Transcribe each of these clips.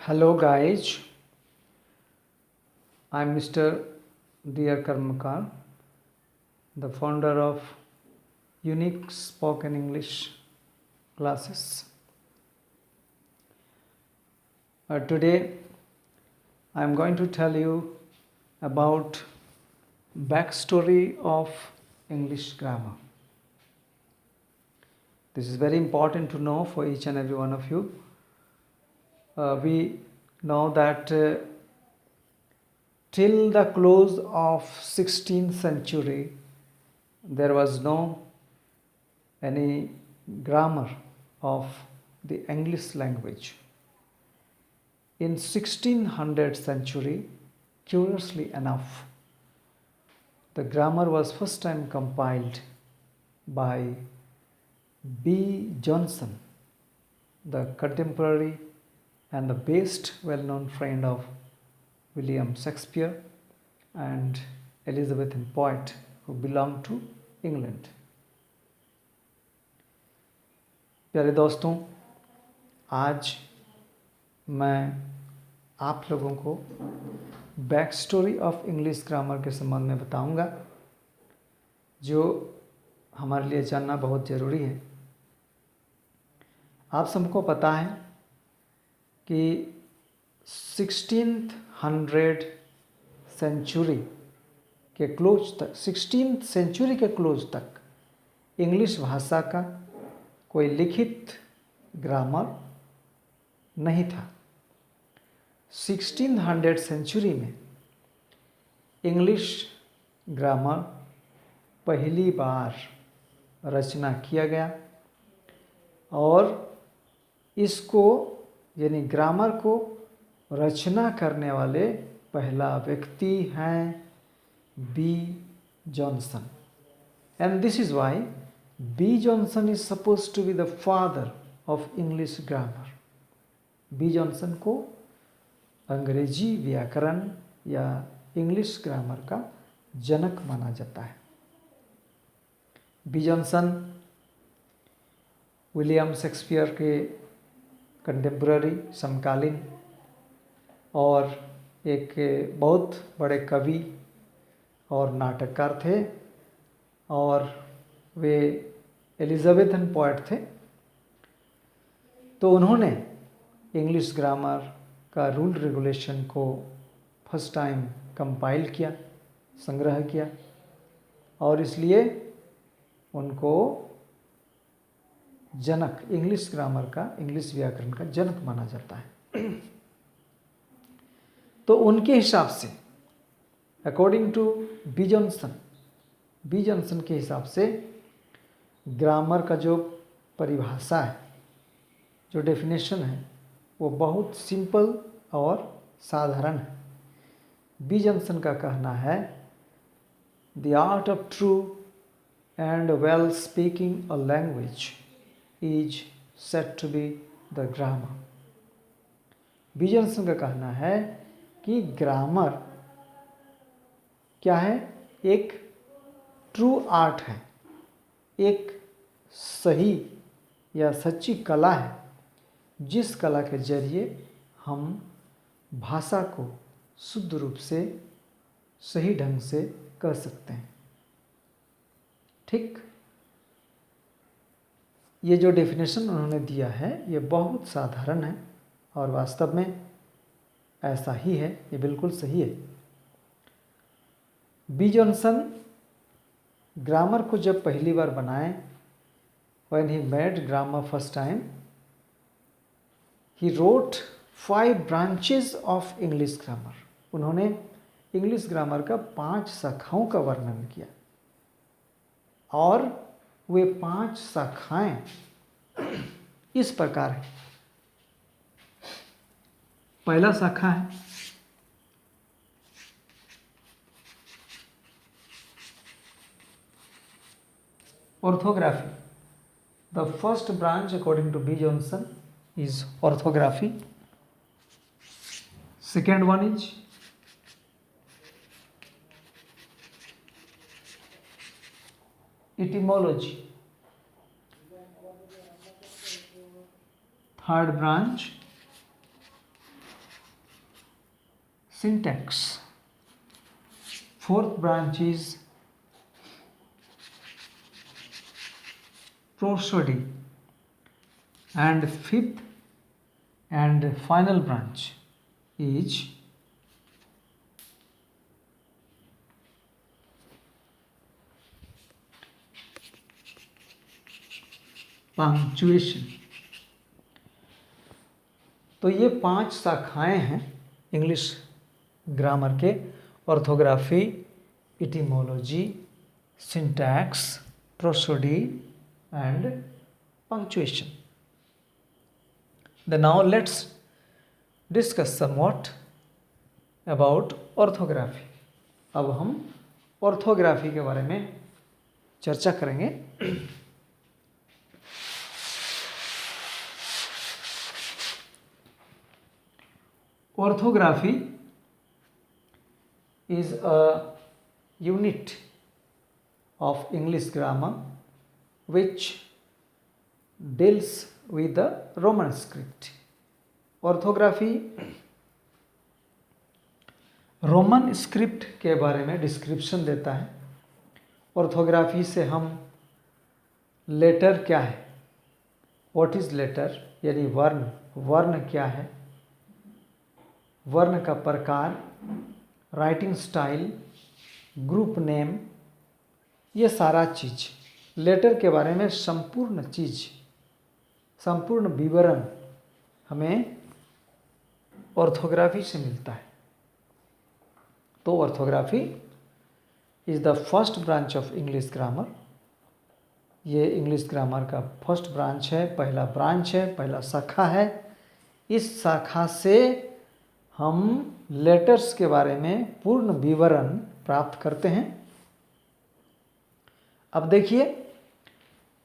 Hello guys, I am Mr. Dr. Karmakar, the founder of Unique Spoken English classes. Today I am going to tell you about backstory of English grammar. This is very important to know for each and every one of you. We know that till the close of 16th century there was no any grammar of the English language. In 1600th century, curiously enough, the grammar was first time compiled by B. Johnson, the contemporary and the best well-known friend of William Shakespeare and Elizabethan poet who belonged to England. प्यारे दोस्तों, आज मैं आप लोगों को back story of English grammar के संबंध में बताऊंगा, जो हमारे लिए जानना बहुत ज़रूरी है। आप सबको पता है कि 1600 सेंचुरी के क्लोज तक 16th सेंचुरी के क्लोज तक इंग्लिश भाषा का कोई लिखित ग्रामर नहीं था। 1600 सेंचुरी में इंग्लिश ग्रामर पहली बार रचना किया गया और इसको यानी ग्रामर को रचना करने वाले पहला व्यक्ति हैं B Johnson. And this is why B Johnson is suppose to be the father of English grammar. B Johnson को अंग्रेजी व्याकरण या इंग्लिश ग्रामर का जनक माना जाता है। बी जॉनसन विलियम शेक्सपियर के कंटेम्प्ररी समकालीन और एक बहुत बड़े कवि और नाटककार थे और वे एलिजाबेथन पोएट थे। तो उन्होंने इंग्लिश ग्रामर का रूल रेगुलेशन को फर्स्ट टाइम कंपाइल किया, संग्रह किया और इसलिए उनको जनक, इंग्लिश ग्रामर का, इंग्लिश व्याकरण का जनक माना जाता है। तो उनके हिसाब से अकॉर्डिंग टू बी जॉनसन के हिसाब से ग्रामर का जो परिभाषा है, जो डेफिनेशन है, वो बहुत सिंपल और साधारण है। बी जॉनसन का कहना है the art of true and well speaking a language is said to be the grammar। B Johnson का कहना है कि ग्रामर क्या है? एक ट्रू आर्ट है, एक सही या सच्ची कला है, जिस कला के जरिए हम भाषा को शुद्ध रूप से सही ढंग से कह सकते हैं। ठीक, ये जो डेफिनेशन उन्होंने दिया है ये बहुत साधारण है और वास्तव में ऐसा ही है, ये बिल्कुल सही है। बी जॉनसन ग्रामर को जब पहली बार बनाए, when he made grammar first time, he wrote 5 branches of English grammar. उन्होंने इंग्लिश ग्रामर का 5 शाखाओं का वर्णन किया और वे 5 शाखाएं इस प्रकार है। पहला शाखा है orthography. The first branch according to B Johnson is orthography. Second one is etymology। Third branch syntax. Fourth branch is prosody, and fifth and final branch is punctuation. तो ये 5 शाखाएं हैं इंग्लिश ग्रामर के: orthography, etymology, syntax, prosody and punctuation. Then now let's discuss somewhat about orthography. अब हम orthography के बारे में चर्चा करेंगे. Orthography is a unit of English grammar which deals with the Roman script. Orthography Roman script के बारे में डिस्क्रिप्शन देता है. ऑर्थोग्राफी से हम लेटर क्या है, व्हाट इज लेटर, यानी वर्ण क्या है, वर्ण का प्रकार, राइटिंग स्टाइल, ग्रुप नेम, ये सारा चीज लेटर के बारे में संपूर्ण चीज, संपूर्ण विवरण हमें ऑर्थोग्राफी से मिलता है. तो orthography is the first branch of English grammar. ये इंग्लिश ग्रामर का फर्स्ट ब्रांच है, पहला ब्रांच है, पहला शाखा है. इस शाखा से हम लेटर्स के बारे में पूर्ण विवरण प्राप्त करते हैं. अब देखिए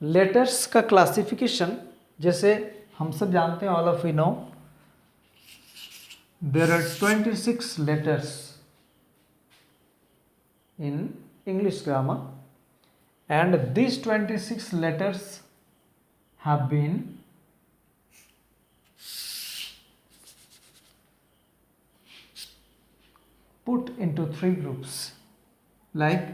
लेटर्स का क्लासिफिकेशन, जैसे हम सब जानते हैं, all of you know, there are 26 letters in English grammar, and these 26 letters have been put into 3 groups, like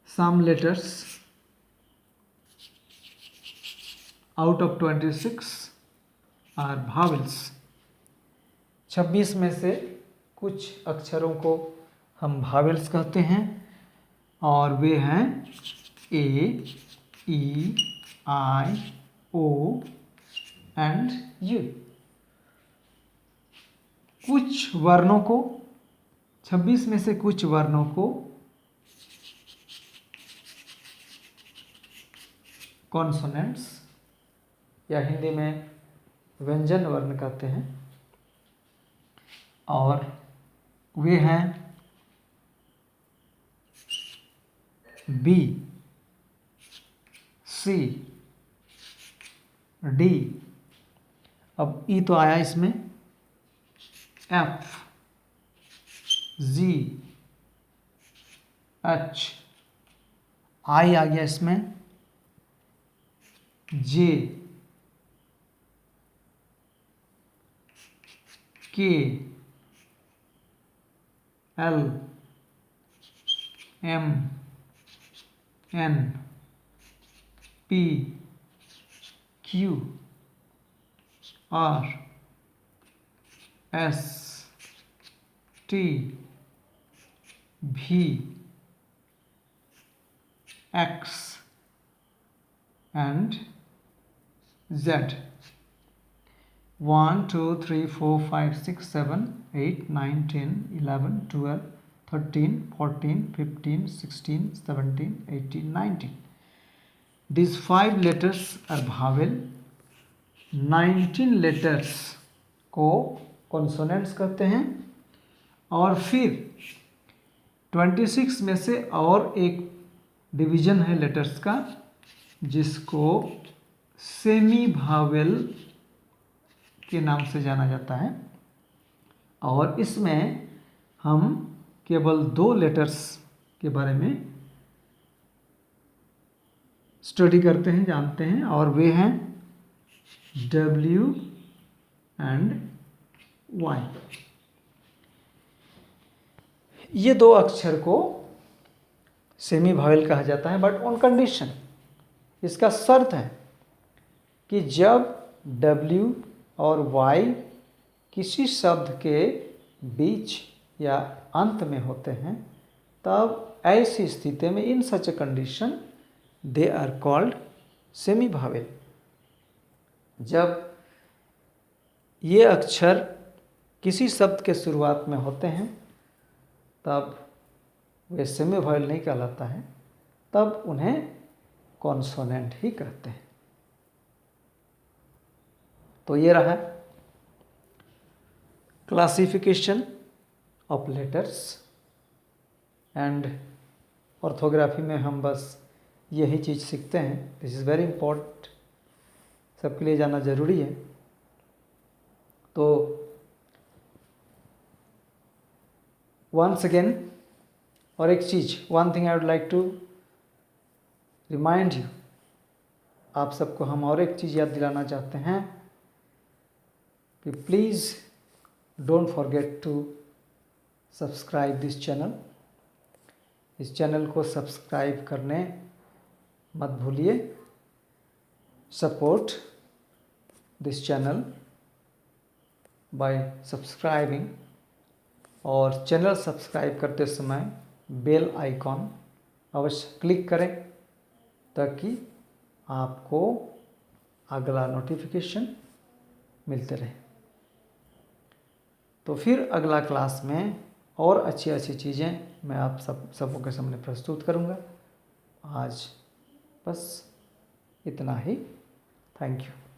some letters out of 26 are vowels. 26 में से कुछ अक्षरों को हम भावेल्स कहते हैं, और वे हैं ए, ई, आई, ओ एंड यू. कुछ वर्णों को, 26 में से कुछ वर्णों को कॉन्सोनेंट्स या हिंदी में व्यंजन वर्ण कहते हैं, और वे हैं बी, सी, डी. अब ई तो आया इसमें, एफ, जी, एच, आई आ गया इसमें, J, K, L, M, N, P, Q, R, S, T, भी, X and Z. 1, 2, 3, 4, 5, 6, 7, 8, 9, 10, 11, 12, 13, 14, 15, 16, 17, 18, 19. These 5 letters are vowel. 19 letters को consonants कहते हैं, और फिर 26 में से और एक डिवीजन है लेटर्स का, जिसको सेमी भावेल के नाम से जाना जाता है. और इसमें हम केवल 2 लेटर्स के बारे में स्टडी करते हैं, जानते हैं, और वे हैं W एंड वाई। ये दो अक्षर को सेमी वावेल कहा जाता है, बट ऑन कंडीशन, इसका शर्त है कि जब W और Y किसी शब्द के बीच या अंत में होते हैं, तब ऐसी स्थिति में in such a condition they are called semi vowel. जब ये अक्षर किसी शब्द के शुरुआत में होते हैं तब वे सेमी वावेल नहीं कहलाता है, तब उन्हें कॉन्सोनेंट ही कहते हैं। तो ये रहा classification of letters, and orthography में हम बस यही चीज़ सीखते हैं। दिस इज़ वेरी इम्पोर्टेंट, सबके लिए जानना ज़रूरी है। तो वंस अगेन, और एक चीज़, one thing I would like to remind you, आप सबको हम और एक चीज़ याद दिलाना चाहते हैं कि please don't forget to subscribe this channel. इस चैनल को सब्सक्राइब करने मत भूलिए। Support this channel by subscribing, और चैनल सब्सक्राइब करते समय बेल आइकॉन अवश्य क्लिक करें ताकि आपको अगला नोटिफिकेशन मिलते रहे। तो फिर अगला क्लास में और अच्छी अच्छी चीज़ें मैं आप सबों के सामने प्रस्तुत करूँगा। आज बस इतना ही। Thank you.